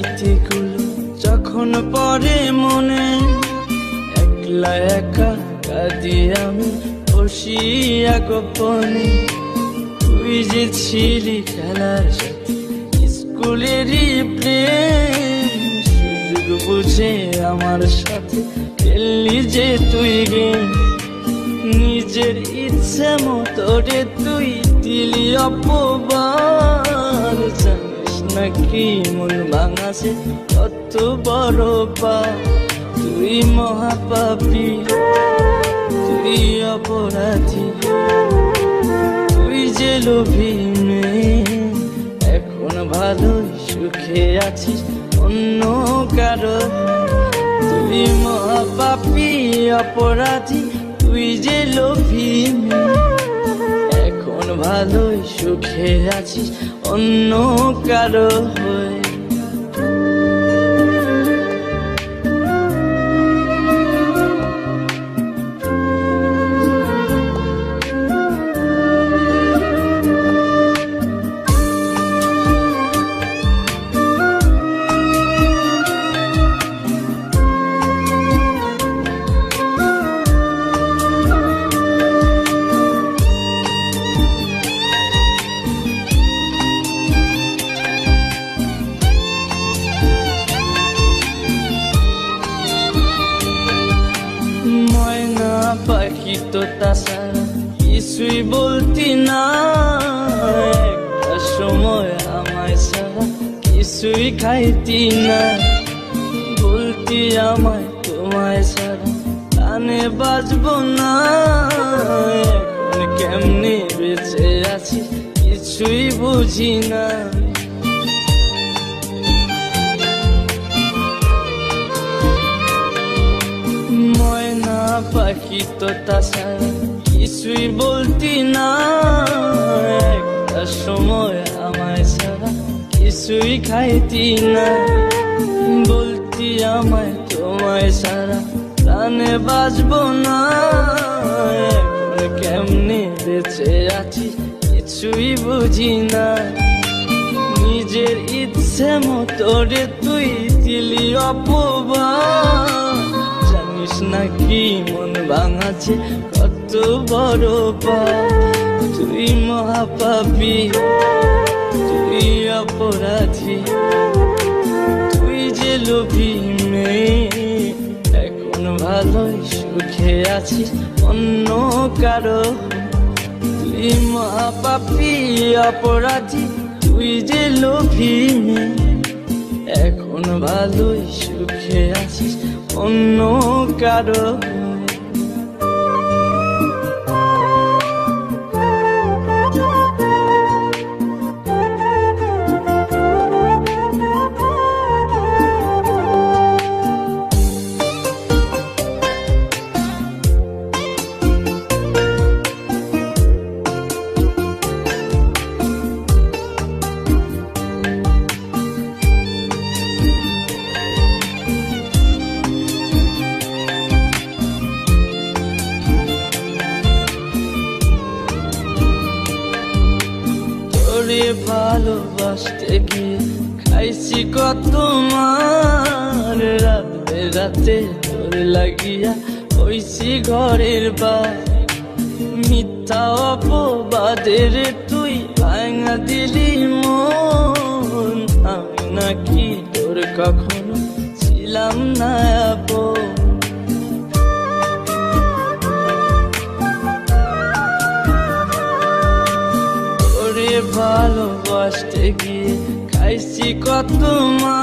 স্মৃতিগুলো যখন পড়ে মনে, একলা একা কাঁদি আমি বসিয়া গোপনে। তুই যে ছিলি খেলার সাথে স্কুলেরই প্রেম, সুযোগ বুঝে আমার সাথে খেললি যে তুই গেম। নিজের ইচ্ছে মতো রে তুই দিলি অপবাদ, জানিস নাকি মন ভাঙাছে কত বড় পাপ। তুই মহাপাপী, তুই অপরাধী, তুই যে লোভী মেয়ে, এখন ভালোই সুখে আছিস অন্য কারো। তুই মহাপাপী অপরাধী, তুই যে লোভী মেয়ে, এখন ভালোই সুখে আছিস অন্য কারো হয়ে। ময়না পাখি তো তাছাড়া কিছুই বলতি না, একটা সময় আমায় ছাড়া কিছুই খাইতি না। বলতি আমায় তোমায় ছাড়া কানে বাজবো না, এখন কেমনে বেঁচে আছি কিছুই বুঝি না। ময়না পাখি তো তাছাড়া কিছুই বলতি না, একটা সময় আমায় ছাড়া কিছুই খাইতি না। বলতি আমায় তোমায় ছাড়া প্রাণে বাজবো না, এখন কেমনে বেঁচে আছি কিছুই বুঝি না। নিজের ইচ্ছে মতো রে তুই দিলি অপবাদ, জানিস নাকি মন ভাঙাছে কত বড় পাপ। তুই মহাপাপী, তুই অপরাধী, তুই যে লোভী মেয়ে, এখন ভালোই সুখে আছিস অন্য কারো। তুই মহাপাপী অপরাধী, তুই যে লোভী মেয়ে, এখন ভালোই সুখে আছিস অন্য কারো। তোরে ভালোবাসতে গিয়ে খাইছি কত মার, রাত বেরাতে তোর লাগিয়া হইছি ঘরের বার। মিথ্যা অপবাদের তুই ভাঙা দিলি মন, আমি নাকি তোর কখনো ছিলাম না আপন। ভালোবাসতে গিয়ে খাইছি কত মা,